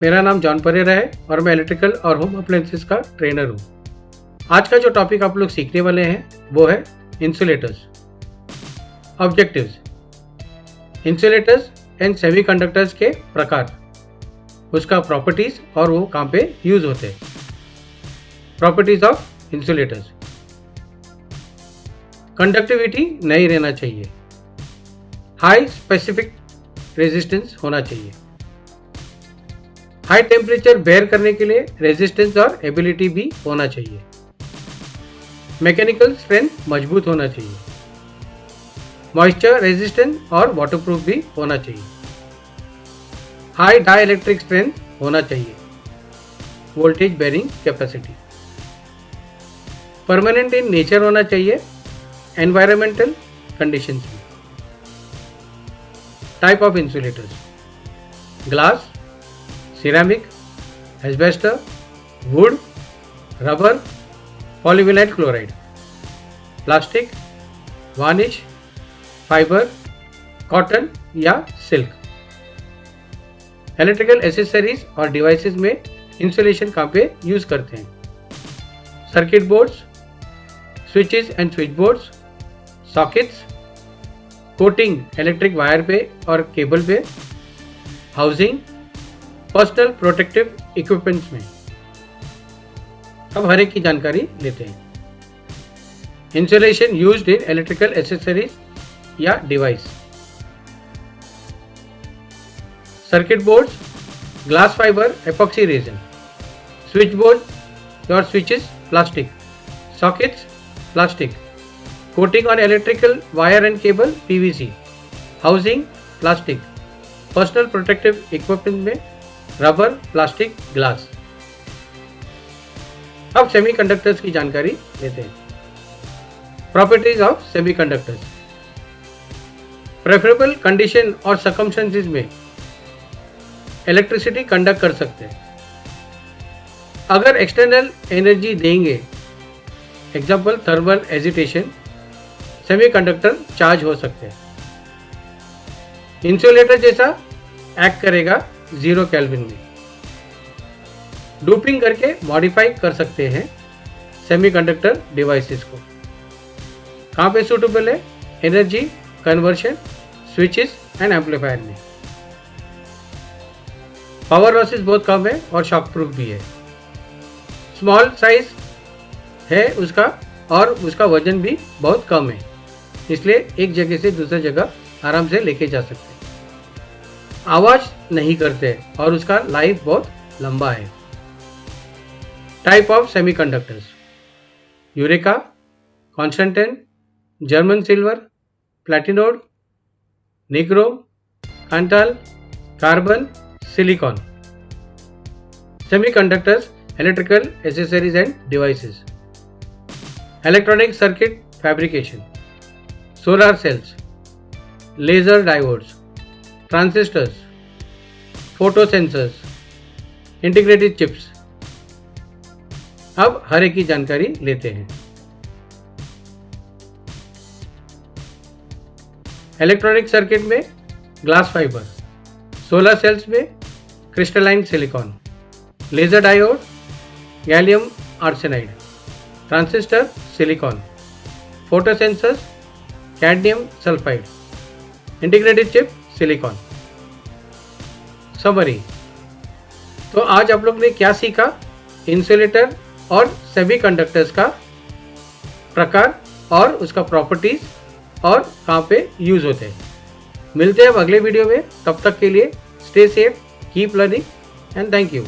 मेरा नाम जॉन परेरा है और मैं इलेक्ट्रिकल और होम अप्लायंसेस का ट्रेनर हूँ। आज का जो टॉपिक आप लोग सीखने वाले हैं वो है insulators. Objectives, insulators and semiconductors के प्रकार, उसका प्रॉपर्टीज और वो कहाँ पे यूज होते हैं। प्रॉपर्टीज ऑफ इंसुलेटर्स, कंडक्टिविटी नहीं रहना चाहिए, हाई स्पेसिफिक रेजिस्टेंस होना चाहिए, हाई टेम्परेचर बेयर करने के लिए रेजिस्टेंस और एबिलिटी भी होना चाहिए, मैकेनिकल स्ट्रेंथ मजबूत होना चाहिए, मॉइस्चर रेजिस्टेंट और वाटरप्रूफ भी होना चाहिए, हाई डाई इलेक्ट्रिक स्ट्रेंथ होना चाहिए, voltage bearing capacity, permanent in nature होना चाहिए, एनवायरमेंटल कंडीशंस में। Type of insulators, glass, ceramic, asbestos, wood, rubber, polyvinyl chloride, plastic, varnish, fibre, cotton या सिल्क। इलेक्ट्रिकल एसेसरीज और डिवाइसेस में इंसुलेशन कहाँ पे यूज करते हैं? Circuit boards, switches and switch boards, sockets, coating electric wire पे और केबल पे, हाउसिंग, पर्सनल प्रोटेक्टिव इक्विपमेंट्स में। अब हर एक की जानकारी लेते हैं। Insulation used in electrical accessories या device. Circuit boards, glass fibre epoxy resin, switch board और switches plastic, sockets plastic, coating on electrical wire and cable PVC, housing plastic, personal protective equipment में रबर, प्लास्टिक, ग्लास। अब semiconductors की जानकारी लेते हैं। Properties of semiconductors, preferable condition और circumstances में electricity conduct कर सकते हैं। अगर एक्सटर्नल एनर्जी देंगे, example thermal agitation, semiconductor charge हो सकते हैं। इंसुलेटर जैसा एक्ट करेगा 0 केल्विन में। डोपिंग करके मॉडिफाई कर सकते हैं सेमीकंडक्टर डिवाइसेस को। कहाँ पे सूटेबल है? Energy conversion, switches and amplifier में। पावर लॉसेस बहुत कम है और शॉक प्रूफ भी है। स्मॉल साइज है उसका और उसका वजन भी बहुत कम है, इसलिए एक जगह से दूसरी जगह आराम से लेके जा सकते हैं। आवाज नहीं करते और उसका लाइफ बहुत लंबा है। Type of semiconductors, eureka, constantan, German silver, platinoid, nichrome, kanthal, carbon, silicon. Semiconductors, electrical accessories and devices. Electronic circuit fabrication, solar cells, laser diodes, transistors, photo sensors, integrated chips. अब हर एक की जानकारी लेते हैं। इलेक्ट्रॉनिक सर्किट में glass fibre, solar cells में crystalline silicon, laser diode gallium arsenide, transistor silicon, photo sensors cadmium sulphide, integrated chip silicon. Summary, तो आज आप लोग ने क्या सीखा? इंसुलेटर और सेमीकंडक्टर्स का प्रकार और उसका प्रॉपर्टीज और कहाँ पे यूज होते हैं। मिलते हैं अब अगले वीडियो में। तब तक के लिए stay safe, keep learning and thank you.